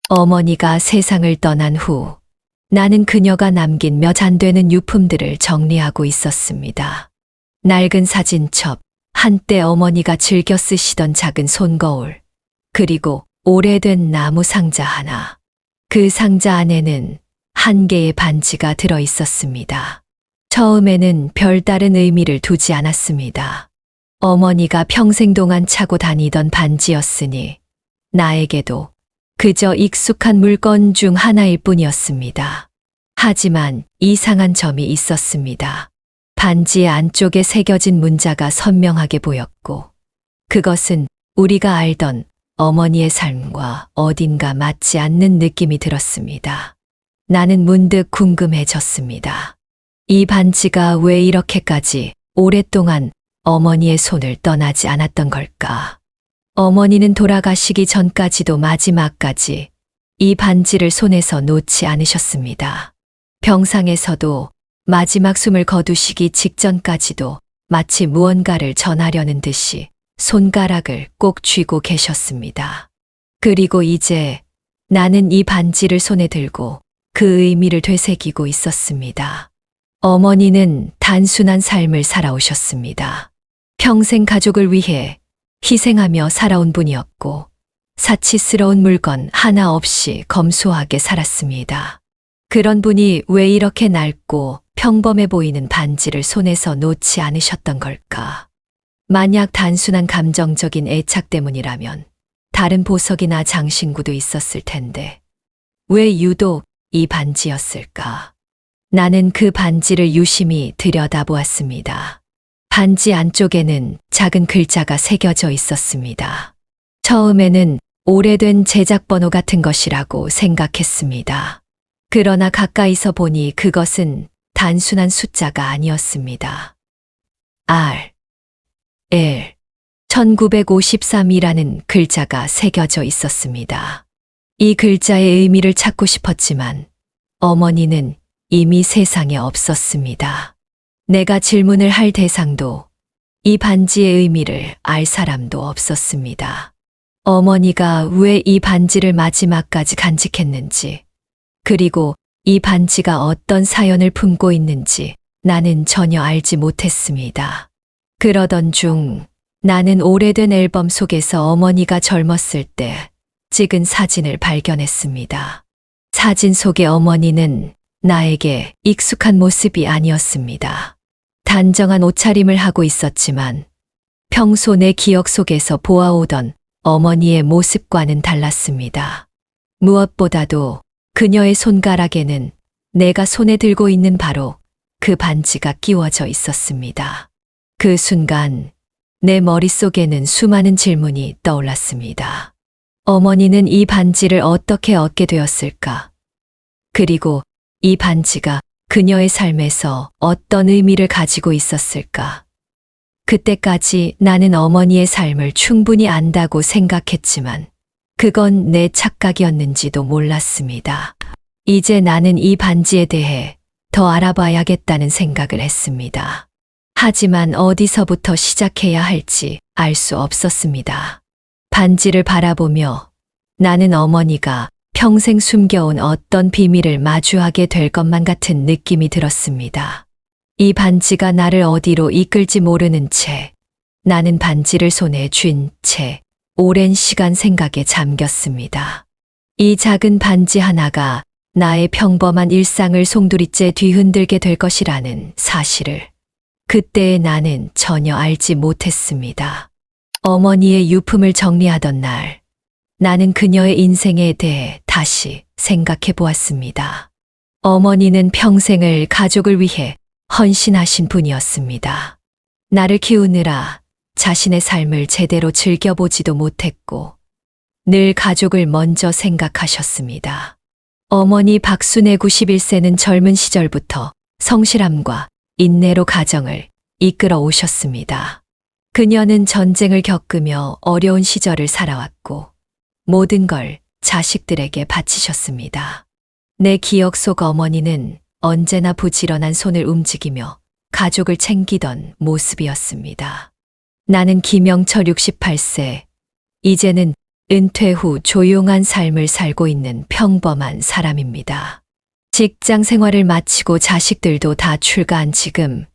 어머니가 세상을 떠난 후 나는 그녀가 남긴 몇 안 되는 유품들을 정리하고 있었습니다. 낡은 사진첩, 한때 어머니가 즐겨 쓰시던 작은 손거울, 그리고 오래된 나무 상자 하나. 그 상자 안에는 한 개의 반지가 들어 있었습니다. 처음에는 별다른 의미를 두지 않았습니다. 어머니가 평생 동안 차고 다니던 반지였으니 나에게도 그저 익숙한 물건 중 하나일 뿐이었습니다. 하지만 이상한 점이 있었습니다. 반지의 안쪽에 새겨진 문자가 선명하게 보였고, 그것은 우리가 알던 어머니의 삶과 어딘가 맞지 않는 느낌이 들었습니다. 나는 문득 궁금해졌습니다. 이 반지가 왜 이렇게까지 오랫동안 어머니의 손을 떠나지 않았던 걸까? 어머니는 돌아가시기 전까지도 마지막까지 이 반지를 손에서 놓지 않으셨습니다. 병상에서도 마지막 숨을 거두시기 직전까지도 마치 무언가를 전하려는 듯이 손가락을 꼭 쥐고 계셨습니다. 그리고 이제 나는 이 반지를 손에 들고 그 의미를 되새기고 있었습니다. 어머니는 단순한 삶을 살아오셨습니다. 평생 가족을 위해 희생하며 살아온 분이었고, 사치스러운 물건 하나 없이 검소하게 살았습니다. 그런 분이 왜 이렇게 낡고 평범해 보이는 반지를 손에서 놓지 않으셨던 걸까? 만약 단순한 감정적인 애착 때문이라면 다른 보석이나 장신구도 있었을 텐데, 왜 유독 이 반지였을까? 나는 그 반지를 유심히 들여다보았습니다. 반지 안쪽에는 작은 글자가 새겨져 있었습니다. 처음에는 오래된 제작 번호 같은 것이라고 생각했습니다. 그러나 가까이서 보니 그것은 단순한 숫자가 아니었습니다. R, L, 1953이라는 글자가 새겨져 있었습니다. 이 글자의 의미를 찾고 싶었지만 어머니는 이미 세상에 없었습니다. 내가 질문을 할 대상도, 이 반지의 의미를 알 사람도 없었습니다. 어머니가 왜 이 반지를 마지막까지 간직했는지, 그리고 이 반지가 어떤 사연을 품고 있는지 나는 전혀 알지 못했습니다. 그러던 중 나는 오래된 앨범 속에서 어머니가 젊었을 때 찍은 사진을 발견했습니다. 사진 속의 어머니는 나에게 익숙한 모습이 아니었습니다. 단정한 옷차림을 하고 있었지만 평소 내 기억 속에서 보아오던 어머니의 모습과는 달랐습니다. 무엇보다도 그녀의 손가락에는 내가 손에 들고 있는 바로 그 반지가 끼워져 있었습니다. 그 순간 내 머릿속에는 수많은 질문이 떠올랐습니다. 어머니는 이 반지를 어떻게 얻게 되었을까? 그리고 이 반지가 그녀의 삶에서 어떤 의미를 가지고 있었을까? 그때까지 나는 어머니의 삶을 충분히 안다고 생각했지만 그건 내 착각이었는지도 몰랐습니다. 이제 나는 이 반지에 대해 더 알아봐야겠다는 생각을 했습니다. 하지만 어디서부터 시작해야 할지 알 수 없었습니다. 반지를 바라보며 나는 어머니가 평생 숨겨온 어떤 비밀을 마주하게 될 것만 같은 느낌이 들었습니다. 이 반지가 나를 어디로 이끌지 모르는 채 나는 반지를 손에 쥔 채 오랜 시간 생각에 잠겼습니다. 이 작은 반지 하나가 나의 평범한 일상을 송두리째 뒤흔들게 될 것이라는 사실을 그때의 나는 전혀 알지 못했습니다. 어머니의 유품을 정리하던 날, 나는 그녀의 인생에 대해 다시 생각해 보았습니다. 어머니는 평생을 가족을 위해 헌신하신 분이었습니다. 나를 키우느라 자신의 삶을 제대로 즐겨보지도 못했고 늘 가족을 먼저 생각하셨습니다. 어머니 박순애 91세는 젊은 시절부터 성실함과 인내로 가정을 이끌어 오셨습니다. 그녀는 전쟁을 겪으며 어려운 시절을 살아왔고 모든 걸 자식들에게 바치셨습니다. 내 기억 속 어머니는 언제나 부지런한 손을 움직이며 가족을 챙기던 모습이었습니다. 나는 김영철 68세, 이제는 은퇴 후 조용한 삶을 살고 있는 평범한 사람입니다. 직장 생활을 마치고 자식들도 다 출가한 지금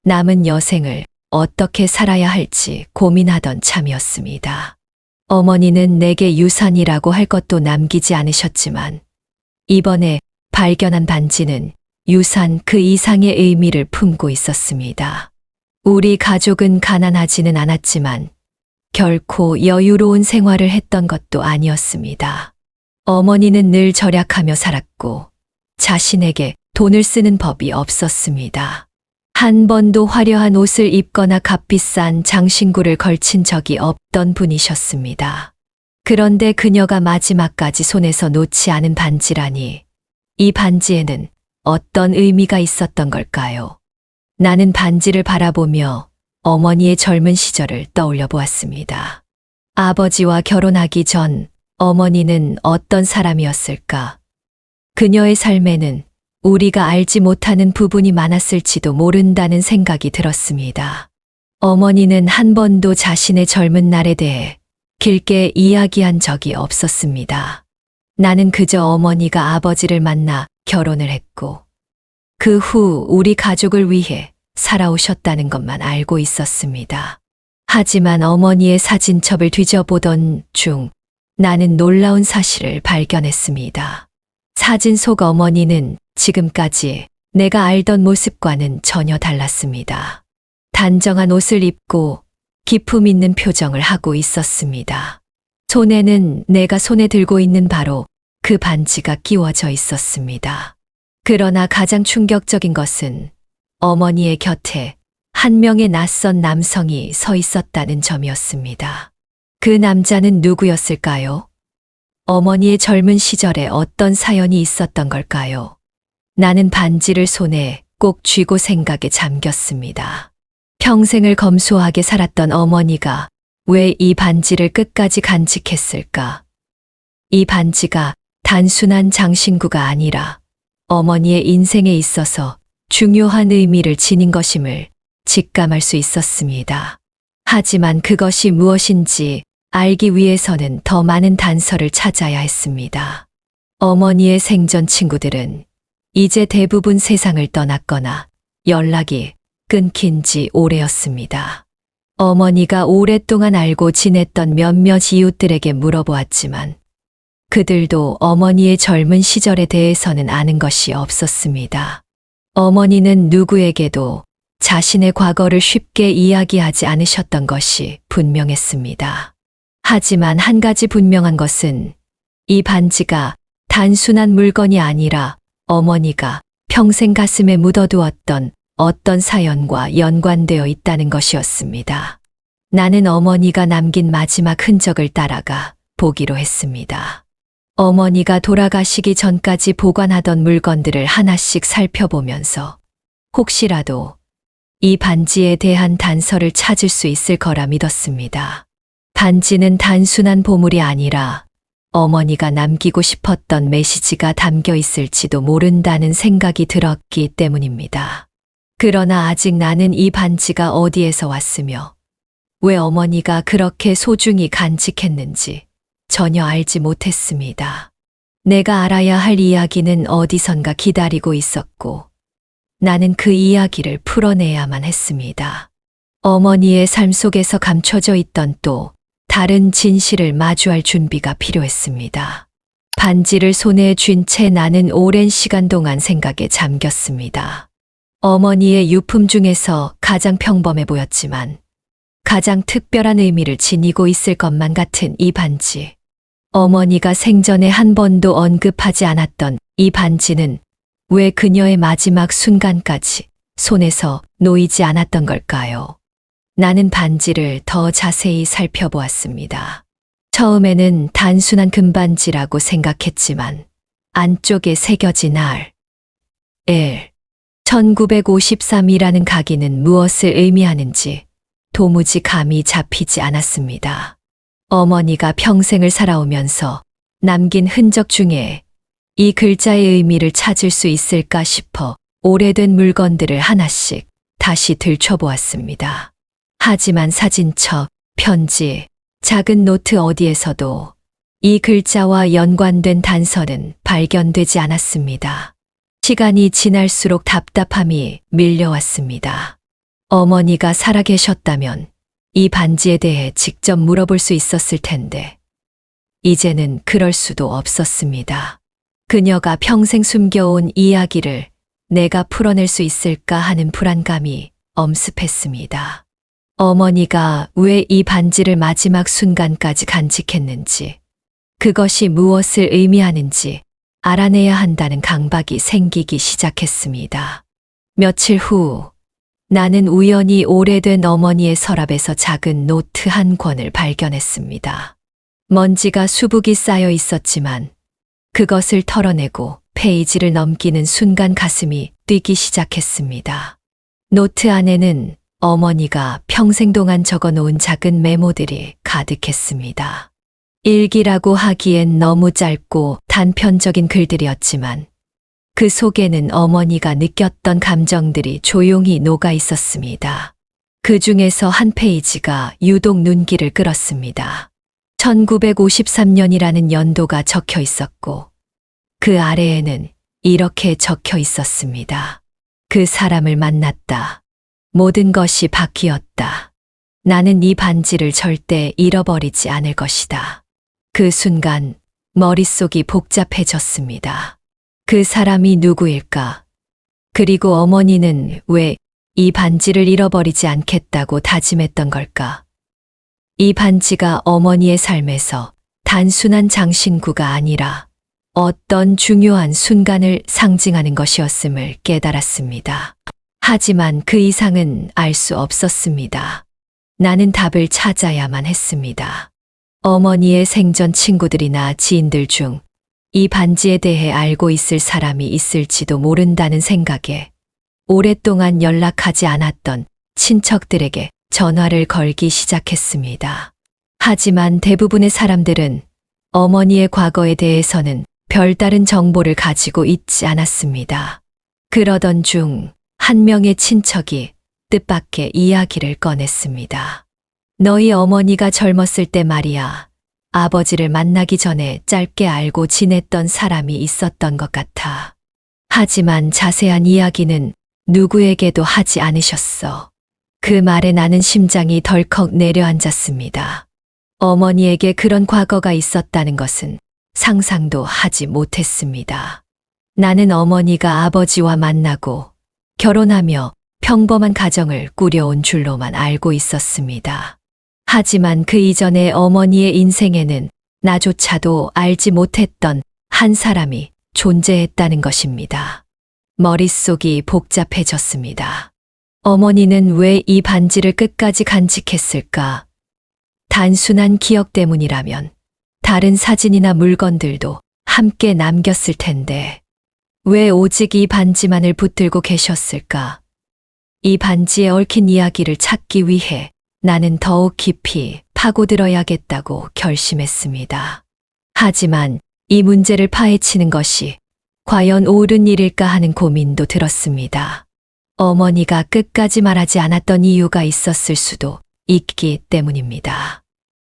남은 여생을 어떻게 살아야 할지 고민하던 참이었습니다. 어머니는 내게 유산이라고 할 것도 남기지 않으셨지만 이번에 발견한 반지는 유산 그 이상의 의미를 품고 있었습니다. 우리 가족은 가난하지는 않았지만 결코 여유로운 생활을 했던 것도 아니었습니다. 어머니는 늘 절약하며 살았고 자신에게 돈을 쓰는 법이 없었습니다. 한 번도 화려한 옷을 입거나 값비싼 장신구를 걸친 적이 없던 분이셨습니다. 그런데 그녀가 마지막까지 손에서 놓지 않은 반지라니, 이 반지에는 어떤 의미가 있었던 걸까요? 나는 반지를 바라보며 어머니의 젊은 시절을 떠올려 보았습니다. 아버지와 결혼하기 전 어머니는 어떤 사람이었을까? 그녀의 삶에는 우리가 알지 못하는 부분이 많았을지도 모른다는 생각이 들었습니다. 어머니는 한 번도 자신의 젊은 날에 대해 길게 이야기한 적이 없었습니다. 나는 그저 어머니가 아버지를 만나 결혼을 했고 그 후 우리 가족을 위해 살아오셨다는 것만 알고 있었습니다. 하지만 어머니의 사진첩을 뒤져보던 중 나는 놀라운 사실을 발견했습니다. 사진 속 어머니는 지금까지 내가 알던 모습과는 전혀 달랐습니다. 단정한 옷을 입고 기품 있는 표정을 하고 있었습니다. 손에는 내가 손에 들고 있는 바로 그 반지가 끼워져 있었습니다. 그러나 가장 충격적인 것은 어머니의 곁에 한 명의 낯선 남성이 서 있었다는 점이었습니다. 그 남자는 누구였을까요? 어머니의 젊은 시절에 어떤 사연이 있었던 걸까요? 나는 반지를 손에 꼭 쥐고 생각에 잠겼습니다. 평생을 검소하게 살았던 어머니가 왜 이 반지를 끝까지 간직했을까? 이 반지가 단순한 장신구가 아니라 어머니의 인생에 있어서 중요한 의미를 지닌 것임을 직감할 수 있었습니다. 하지만 그것이 무엇인지 알기 위해서는 더 많은 단서를 찾아야 했습니다. 어머니의 생전 친구들은 이제 대부분 세상을 떠났거나 연락이 끊긴 지 오래였습니다. 어머니가 오랫동안 알고 지냈던 몇몇 이웃들에게 물어보았지만 그들도 어머니의 젊은 시절에 대해서는 아는 것이 없었습니다. 어머니는 누구에게도 자신의 과거를 쉽게 이야기하지 않으셨던 것이 분명했습니다. 하지만 한 가지 분명한 것은 이 반지가 단순한 물건이 아니라 어머니가 평생 가슴에 묻어두었던 어떤 사연과 연관되어 있다는 것이었습니다. 나는 어머니가 남긴 마지막 흔적을 따라가 보기로 했습니다. 어머니가 돌아가시기 전까지 보관하던 물건들을 하나씩 살펴보면서 혹시라도 이 반지에 대한 단서를 찾을 수 있을 거라 믿었습니다. 반지는 단순한 보물이 아니라 어머니가 남기고 싶었던 메시지가 담겨 있을지도 모른다는 생각이 들었기 때문입니다. 그러나 아직 나는 이 반지가 어디에서 왔으며 왜 어머니가 그렇게 소중히 간직했는지 전혀 알지 못했습니다. 내가 알아야 할 이야기는 어디선가 기다리고 있었고 나는 그 이야기를 풀어내야만 했습니다. 어머니의 삶 속에서 감춰져 있던 또 다른 진실을 마주할 준비가 필요했습니다. 반지를 손에 쥔 채 나는 오랜 시간 동안 생각에 잠겼습니다. 어머니의 유품 중에서 가장 평범해 보였지만 가장 특별한 의미를 지니고 있을 것만 같은 이 반지. 어머니가 생전에 한 번도 언급하지 않았던 이 반지는 왜 그녀의 마지막 순간까지 손에서 놓이지 않았던 걸까요? 나는 반지를 더 자세히 살펴보았습니다. 처음에는 단순한 금반지라고 생각했지만 안쪽에 새겨진 알, 1953이라는 각인은 무엇을 의미하는지 도무지 감이 잡히지 않았습니다. 어머니가 평생을 살아오면서 남긴 흔적 중에 이 글자의 의미를 찾을 수 있을까 싶어 오래된 물건들을 하나씩 다시 들춰보았습니다. 하지만 사진첩, 편지, 작은 노트 어디에서도 이 글자와 연관된 단서는 발견되지 않았습니다. 시간이 지날수록 답답함이 밀려왔습니다. 어머니가 살아계셨다면 이 반지에 대해 직접 물어볼 수 있었을 텐데, 이제는 그럴 수도 없었습니다. 그녀가 평생 숨겨온 이야기를 내가 풀어낼 수 있을까 하는 불안감이 엄습했습니다. 어머니가 왜 이 반지를 마지막 순간까지 간직했는지, 그것이 무엇을 의미하는지 알아내야 한다는 강박이 생기기 시작했습니다. 며칠 후, 나는 우연히 오래된 어머니의 서랍에서 작은 노트 한 권을 발견했습니다. 먼지가 수북이 쌓여 있었지만 그것을 털어내고 페이지를 넘기는 순간 가슴이 뛰기 시작했습니다. 노트 안에는 어머니가 평생 동안 적어놓은 작은 메모들이 가득했습니다. 일기라고 하기엔 너무 짧고 단편적인 글들이었지만 그 속에는 어머니가 느꼈던 감정들이 조용히 녹아 있었습니다. 그 중에서 한 페이지가 유독 눈길을 끌었습니다. 1953년이라는 연도가 적혀 있었고, 그 아래에는 이렇게 적혀 있었습니다. 그 사람을 만났다. 모든 것이 바뀌었다. 나는 이 반지를 절대 잃어버리지 않을 것이다. 그 순간 머릿속이 복잡해졌습니다. 그 사람이 누구일까? 그리고 어머니는 왜 이 반지를 잃어버리지 않겠다고 다짐했던 걸까? 이 반지가 어머니의 삶에서 단순한 장신구가 아니라 어떤 중요한 순간을 상징하는 것이었음을 깨달았습니다. 하지만 그 이상은 알 수 없었습니다. 나는 답을 찾아야만 했습니다. 어머니의 생전 친구들이나 지인들 중 이 반지에 대해 알고 있을 사람이 있을지도 모른다는 생각에 오랫동안 연락하지 않았던 친척들에게 전화를 걸기 시작했습니다. 하지만 대부분의 사람들은 어머니의 과거에 대해서는 별다른 정보를 가지고 있지 않았습니다. 그러던 중 한 명의 친척이 뜻밖의 이야기를 꺼냈습니다. 너희 어머니가 젊었을 때 말이야. 아버지를 만나기 전에 짧게 알고 지냈던 사람이 있었던 것 같아. 하지만 자세한 이야기는 누구에게도 하지 않으셨어. 그 말에 나는 심장이 덜컥 내려앉았습니다. 어머니에게 그런 과거가 있었다는 것은 상상도 하지 못했습니다. 나는 어머니가 아버지와 만나고 결혼하며 평범한 가정을 꾸려온 줄로만 알고 있었습니다. 하지만 그 이전에 어머니의 인생에는 나조차도 알지 못했던 한 사람이 존재했다는 것입니다. 머릿속이 복잡해졌습니다. 어머니는 왜 이 반지를 끝까지 간직했을까? 단순한 기억 때문이라면 다른 사진이나 물건들도 함께 남겼을 텐데 왜 오직 이 반지만을 붙들고 계셨을까? 이 반지에 얽힌 이야기를 찾기 위해 나는 더욱 깊이 파고들어야겠다고 결심했습니다. 하지만 이 문제를 파헤치는 것이 과연 옳은 일일까 하는 고민도 들었습니다. 어머니가 끝까지 말하지 않았던 이유가 있었을 수도 있기 때문입니다.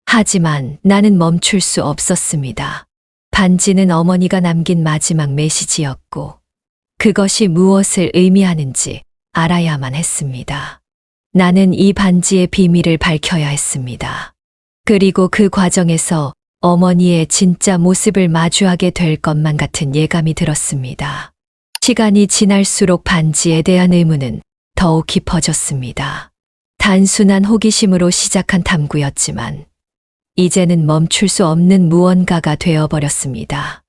하지만 나는 멈출 수 없었습니다. 반지는 어머니가 남긴 마지막 메시지였고 그것이 무엇을 의미하는지 알아야만 했습니다. 나는 이 반지의 비밀을 밝혀야 했습니다. 그리고 그 과정에서 어머니의 진짜 모습을 마주하게 될 것만 같은 예감이 들었습니다. 시간이 지날수록 반지에 대한 의문은 더욱 깊어졌습니다. 단순한 호기심으로 시작한 탐구였지만 이제는 멈출 수 없는 무언가가 되어버렸습니다.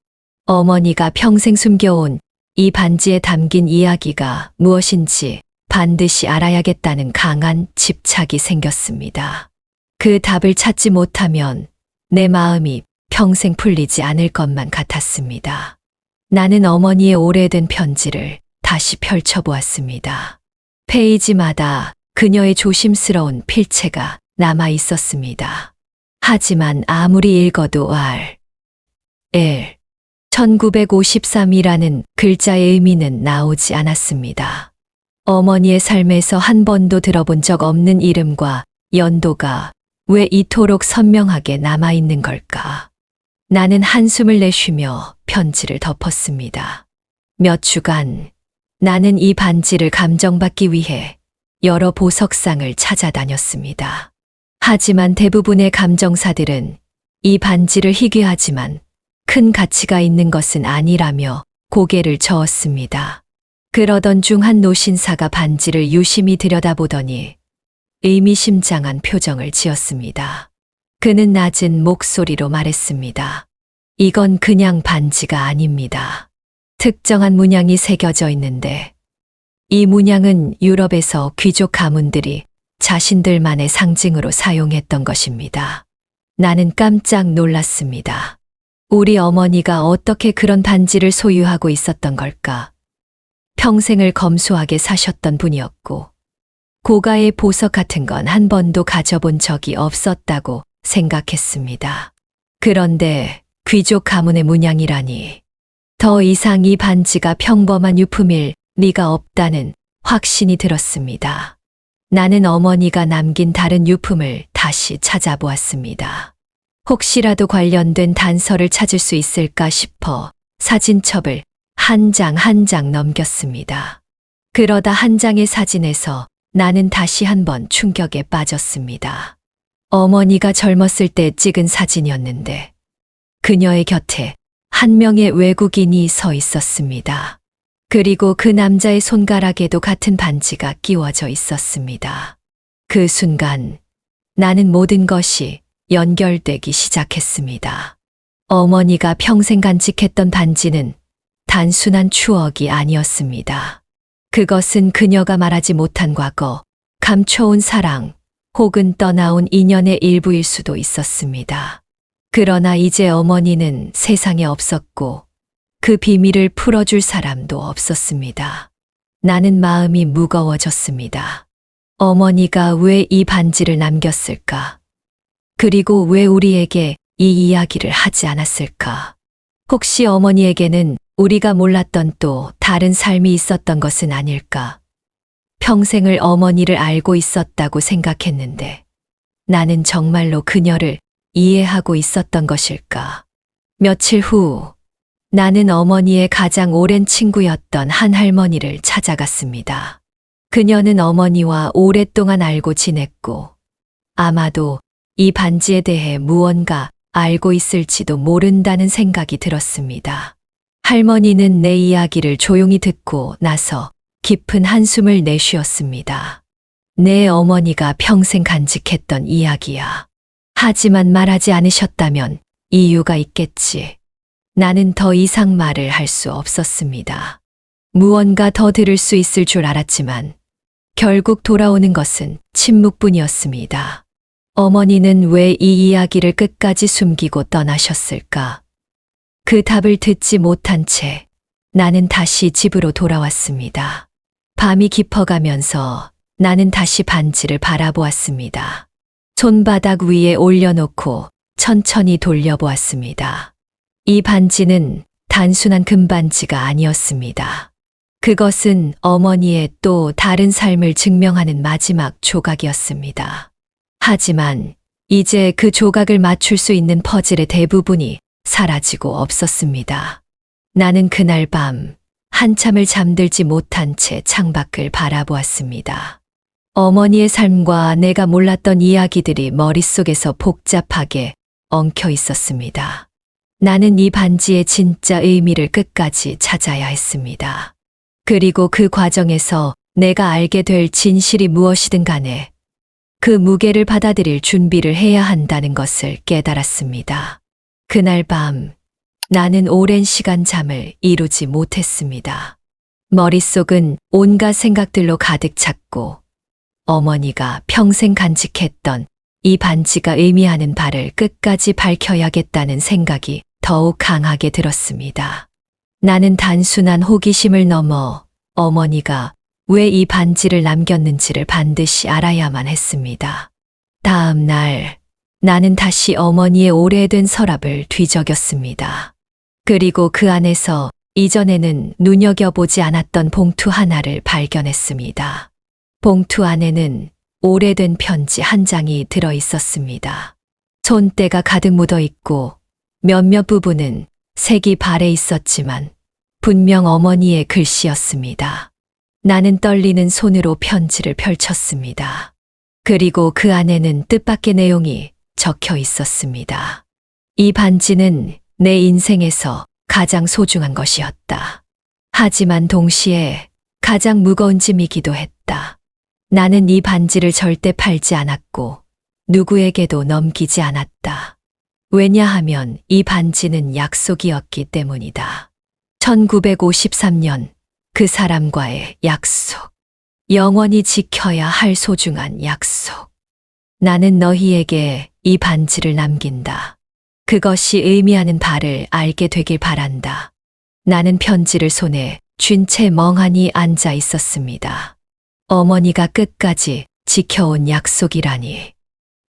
어머니가 평생 숨겨온 이 반지에 담긴 이야기가 무엇인지 반드시 알아야겠다는 강한 집착이 생겼습니다. 그 답을 찾지 못하면 내 마음이 평생 풀리지 않을 것만 같았습니다. 나는 어머니의 오래된 편지를 다시 펼쳐보았습니다. 페이지마다 그녀의 조심스러운 필체가 남아 있었습니다. 하지만 아무리 읽어도 L 1953이라는 글자의 의미는 나오지 않았습니다. 어머니의 삶에서 한 번도 들어본 적 없는 이름과 연도가 왜 이토록 선명하게 남아있는 걸까? 나는 한숨을 내쉬며 편지를 덮었습니다. 몇 주간 나는 이 반지를 감정받기 위해 여러 보석상을 찾아다녔습니다. 하지만 대부분의 감정사들은 이 반지를 희귀하지만 큰 가치가 있는 것은 아니라며 고개를 저었습니다. 그러던 중 한 노신사가 반지를 유심히 들여다보더니 의미심장한 표정을 지었습니다. 그는 낮은 목소리로 말했습니다. 이건 그냥 반지가 아닙니다. 특정한 문양이 새겨져 있는데 이 문양은 유럽에서 귀족 가문들이 자신들만의 상징으로 사용했던 것입니다. 나는 깜짝 놀랐습니다. 우리 어머니가 어떻게 그런 반지를 소유하고 있었던 걸까? 평생을 검소하게 사셨던 분이었고 고가의 보석 같은 건 한 번도 가져본 적이 없었다고 생각했습니다. 그런데 귀족 가문의 문양이라니 더 이상 이 반지가 평범한 유품일 리가 없다는 확신이 들었습니다. 나는 어머니가 남긴 다른 유품을 다시 찾아보았습니다. 혹시라도 관련된 단서를 찾을 수 있을까 싶어 사진첩을 한 장 한 장 넘겼습니다. 그러다 한 장의 사진에서 나는 다시 한번 충격에 빠졌습니다. 어머니가 젊었을 때 찍은 사진이었는데 그녀의 곁에 한 명의 외국인이 서 있었습니다. 그리고 그 남자의 손가락에도 같은 반지가 끼워져 있었습니다. 그 순간 나는 모든 것이 연결되기 시작했습니다. 어머니가 평생 간직했던 반지는 단순한 추억이 아니었습니다. 그것은 그녀가 말하지 못한 과거, 감춰온 사랑, 혹은 떠나온 인연의 일부일 수도 있었습니다. 그러나 이제 어머니는 세상에 없었고 그 비밀을 풀어줄 사람도 없었습니다. 나는 마음이 무거워졌습니다. 어머니가 왜 이 반지를 남겼을까? 그리고 왜 우리에게 이 이야기를 하지 않았을까? 혹시 어머니에게는 우리가 몰랐던 또 다른 삶이 있었던 것은 아닐까? 평생을 어머니를 알고 있었다고 생각했는데 나는 정말로 그녀를 이해하고 있었던 것일까? 며칠 후 나는 어머니의 가장 오랜 친구였던 한 할머니를 찾아갔습니다. 그녀는 어머니와 오랫동안 알고 지냈고 아마도 이 반지에 대해 무언가 알고 있을지도 모른다는 생각이 들었습니다. 할머니는 내 이야기를 조용히 듣고 나서 깊은 한숨을 내쉬었습니다. 내 어머니가 평생 간직했던 이야기야. 하지만 말하지 않으셨다면 이유가 있겠지. 나는 더 이상 말을 할 수 없었습니다. 무언가 더 들을 수 있을 줄 알았지만 결국 돌아오는 것은 침묵뿐이었습니다. 어머니는 왜 이 이야기를 끝까지 숨기고 떠나셨을까? 그 답을 듣지 못한 채 나는 다시 집으로 돌아왔습니다. 밤이 깊어가면서 나는 다시 반지를 바라보았습니다. 손바닥 위에 올려놓고 천천히 돌려보았습니다. 이 반지는 단순한 금반지가 아니었습니다. 그것은 어머니의 또 다른 삶을 증명하는 마지막 조각이었습니다. 하지만 이제 그 조각을 맞출 수 있는 퍼즐의 대부분이 사라지고 없었습니다. 나는 그날 밤 한참을 잠들지 못한 채 창밖을 바라보았습니다. 어머니의 삶과 내가 몰랐던 이야기들이 머릿속에서 복잡하게 엉켜 있었습니다. 나는 이 반지의 진짜 의미를 끝까지 찾아야 했습니다. 그리고 그 과정에서 내가 알게 될 진실이 무엇이든 간에 그 무게를 받아들일 준비를 해야 한다는 것을 깨달았습니다. 그날 밤 나는 오랜 시간 잠을 이루지 못했습니다. 머릿속은 온갖 생각들로 가득 찼고 어머니가 평생 간직했던 이 반지가 의미하는 바를 끝까지 밝혀야겠다는 생각이 더욱 강하게 들었습니다. 나는 단순한 호기심을 넘어 어머니가 왜 이 반지를 남겼는지를 반드시 알아야만 했습니다. 다음 날 나는 다시 어머니의 오래된 서랍을 뒤적였습니다. 그리고 그 안에서 이전에는 눈여겨보지 않았던 봉투 하나를 발견했습니다. 봉투 안에는 오래된 편지 한 장이 들어 있었습니다. 손때가 가득 묻어 있고 몇몇 부분은 색이 발해 있었지만 분명 어머니의 글씨였습니다. 나는 떨리는 손으로 편지를 펼쳤습니다. 그리고 그 안에는 뜻밖의 내용이 적혀 있었습니다. 이 반지는 내 인생에서 가장 소중한 것이었다. 하지만 동시에 가장 무거운 짐이기도 했다. 나는 이 반지를 절대 팔지 않았고 누구에게도 넘기지 않았다. 왜냐하면 이 반지는 약속이었기 때문이다. 1953년 그 사람과의 약속. 영원히 지켜야 할 소중한 약속. 나는 너희에게 이 반지를 남긴다. 그것이 의미하는 바를 알게 되길 바란다. 나는 편지를 손에 쥔 채 멍하니 앉아 있었습니다. 어머니가 끝까지 지켜온 약속이라니.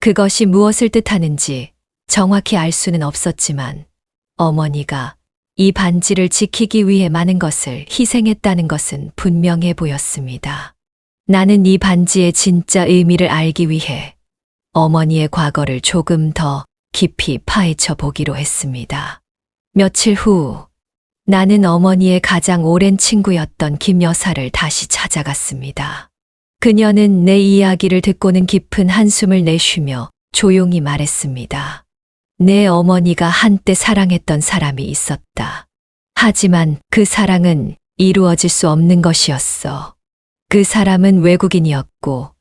그것이 무엇을 뜻하는지 정확히 알 수는 없었지만 어머니가 이 반지를 지키기 위해 많은 것을 희생했다는 것은 분명해 보였습니다. 나는 이 반지의 진짜 의미를 알기 위해 어머니의 과거를 조금 더 깊이 파헤쳐 보기로 했습니다. 며칠 후 나는 어머니의 가장 오랜 친구였던 김 여사를 다시 찾아갔습니다. 그녀는 내 이야기를 듣고는 깊은 한숨을 내쉬며 조용히 말했습니다. 내 어머니가 한때 사랑했던 사람이 있었다. 하지만 그 사랑은 이루어질 수 없는 것이었어. 그 사람은 외국인이었고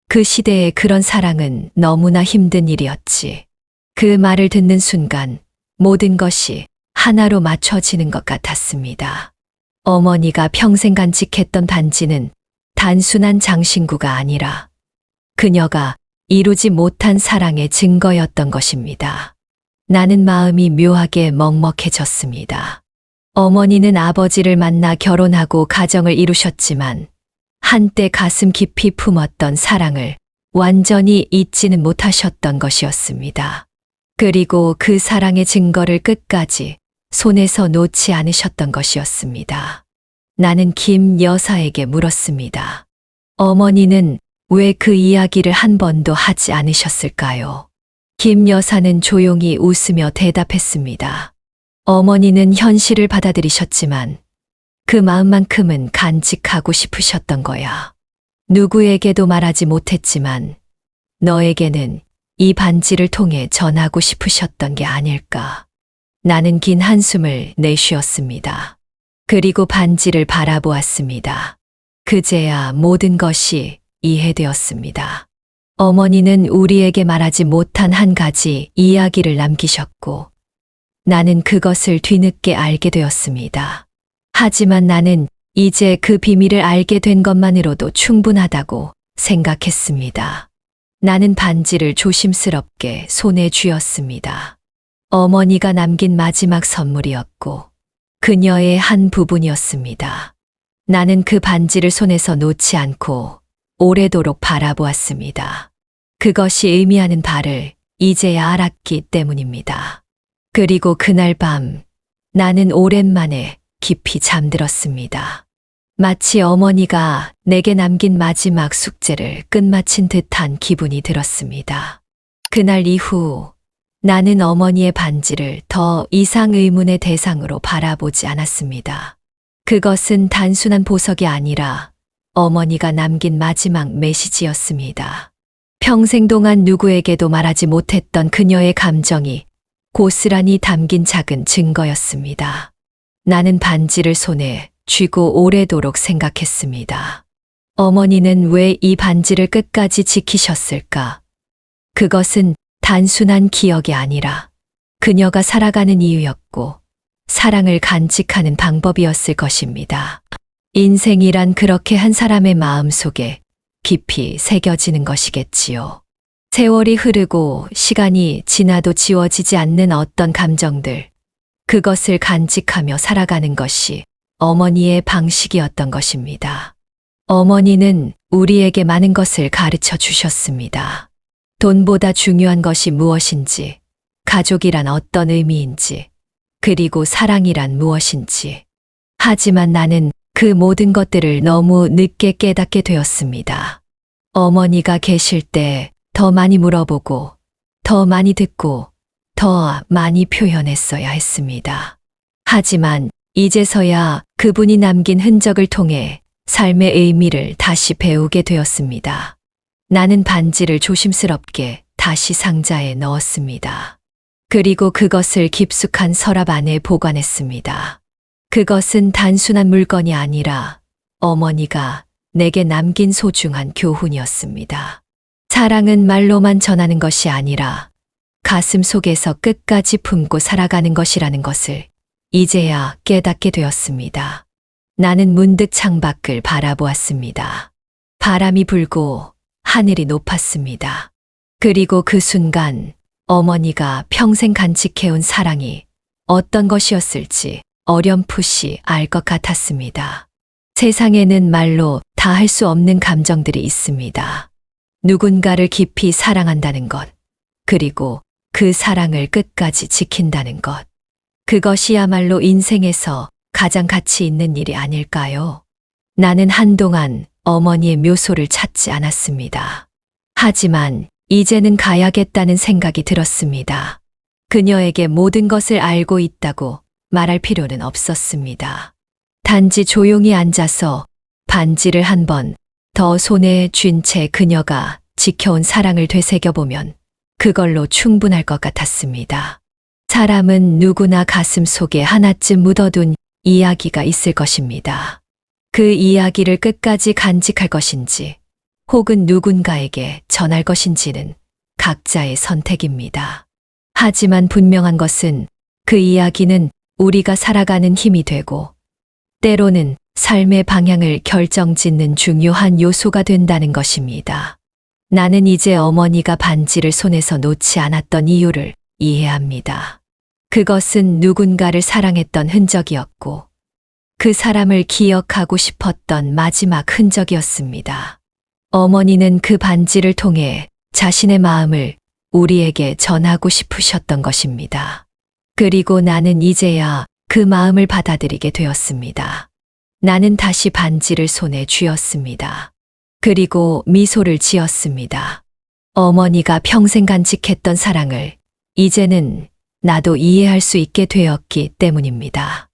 그 시대에 그런 사랑은 너무나 힘든 일이었지. 그 말을 듣는 순간 모든 것이 하나로 맞춰지는 것 같았습니다. 어머니가 평생 간직했던 반지는 단순한 장신구가 아니라 그녀가 이루지 못한 사랑의 증거였던 것입니다. 나는 마음이 묘하게 먹먹해졌습니다. 어머니는 아버지를 만나 결혼하고 가정을 이루셨지만 한때 가슴 깊이 품었던 사랑을 완전히 잊지는 못하셨던 것이었습니다. 그리고 그 사랑의 증거를 끝까지 손에서 놓지 않으셨던 것이었습니다. 나는 김 여사에게 물었습니다. 어머니는 왜 그 이야기를 한 번도 하지 않으셨을까요? 김 여사는 조용히 웃으며 대답했습니다. 어머니는 현실을 받아들이셨지만 그 마음만큼은 간직하고 싶으셨던 거야. 누구에게도 말하지 못했지만 너에게는 이 반지를 통해 전하고 싶으셨던 게 아닐까. 나는 긴 한숨을 내쉬었습니다. 그리고 반지를 바라보았습니다. 그제야 모든 것이 이해되었습니다. 어머니는 우리에게 말하지 못한 한 가지 이야기를 남기셨고 나는 그것을 뒤늦게 알게 되었습니다. 하지만 나는 이제 그 비밀을 알게 된 것만으로도 충분하다고 생각했습니다. 나는 반지를 조심스럽게 손에 쥐었습니다. 어머니가 남긴 마지막 선물이었고 그녀의 한 부분이었습니다. 나는 그 반지를 손에서 놓지 않고 오래도록 바라보았습니다. 그것이 의미하는 바를 이제야 알았기 때문입니다. 그리고 그날 밤 나는 오랜만에 깊이 잠들었습니다. 마치 어머니가 내게 남긴 마지막 숙제를 끝마친 듯한 기분이 들었습니다. 그날 이후 나는 어머니의 반지를 더 이상 의문의 대상으로 바라보지 않았습니다. 그것은 단순한 보석이 아니라 어머니가 남긴 마지막 메시지였습니다. 평생 동안 누구에게도 말하지 못했던 그녀의 감정이 고스란히 담긴 작은 증거였습니다. 나는 반지를 손에 쥐고 오래도록 생각했습니다. 어머니는 왜 이 반지를 끝까지 지키셨을까? 그것은 단순한 기억이 아니라 그녀가 살아가는 이유였고 사랑을 간직하는 방법이었을 것입니다. 인생이란 그렇게 한 사람의 마음 속에 깊이 새겨지는 것이겠지요. 세월이 흐르고 시간이 지나도 지워지지 않는 어떤 감정들, 그것을 간직하며 살아가는 것이 어머니의 방식이었던 것입니다. 어머니는 우리에게 많은 것을 가르쳐 주셨습니다. 돈보다 중요한 것이 무엇인지, 가족이란 어떤 의미인지, 그리고 사랑이란 무엇인지. 하지만 나는 그 모든 것들을 너무 늦게 깨닫게 되었습니다. 어머니가 계실 때 더 많이 물어보고, 더 많이 듣고, 더 많이 표현했어야 했습니다. 하지만 이제서야 그분이 남긴 흔적을 통해 삶의 의미를 다시 배우게 되었습니다. 나는 반지를 조심스럽게 다시 상자에 넣었습니다. 그리고 그것을 깊숙한 서랍 안에 보관했습니다. 그것은 단순한 물건이 아니라 어머니가 내게 남긴 소중한 교훈이었습니다. 사랑은 말로만 전하는 것이 아니라 가슴 속에서 끝까지 품고 살아가는 것이라는 것을 이제야 깨닫게 되었습니다. 나는 문득 창밖을 바라보았습니다. 바람이 불고 하늘이 높았습니다. 그리고 그 순간 어머니가 평생 간직해온 사랑이 어떤 것이었을지 어렴풋이 알 것 같았습니다. 세상에는 말로 다 할 수 없는 감정들이 있습니다. 누군가를 깊이 사랑한다는 것, 그리고 그 사랑을 끝까지 지킨다는 것. 그것이야말로 인생에서 가장 가치 있는 일이 아닐까요? 나는 한동안 어머니의 묘소를 찾지 않았습니다. 하지만 이제는 가야겠다는 생각이 들었습니다. 그녀에게 모든 것을 알고 있다고 말할 필요는 없었습니다. 단지 조용히 앉아서 반지를 한 번 더 손에 쥔 채 그녀가 지켜온 사랑을 되새겨보면 그걸로 충분할 것 같았습니다. 사람은 누구나 가슴 속에 하나쯤 묻어둔 이야기가 있을 것입니다. 그 이야기를 끝까지 간직할 것인지 혹은 누군가에게 전할 것인지는 각자의 선택입니다. 하지만 분명한 것은 그 이야기는 우리가 살아가는 힘이 되고 때로는 삶의 방향을 결정짓는 중요한 요소가 된다는 것입니다. 나는 이제 어머니가 반지를 손에서 놓지 않았던 이유를 이해합니다. 그것은 누군가를 사랑했던 흔적이었고 그 사람을 기억하고 싶었던 마지막 흔적이었습니다. 어머니는 그 반지를 통해 자신의 마음을 우리에게 전하고 싶으셨던 것입니다. 그리고 나는 이제야 그 마음을 받아들이게 되었습니다. 나는 다시 반지를 손에 쥐었습니다. 그리고 미소를 지었습니다. 어머니가 평생 간직했던 사랑을 이제는 나도 이해할 수 있게 되었기 때문입니다.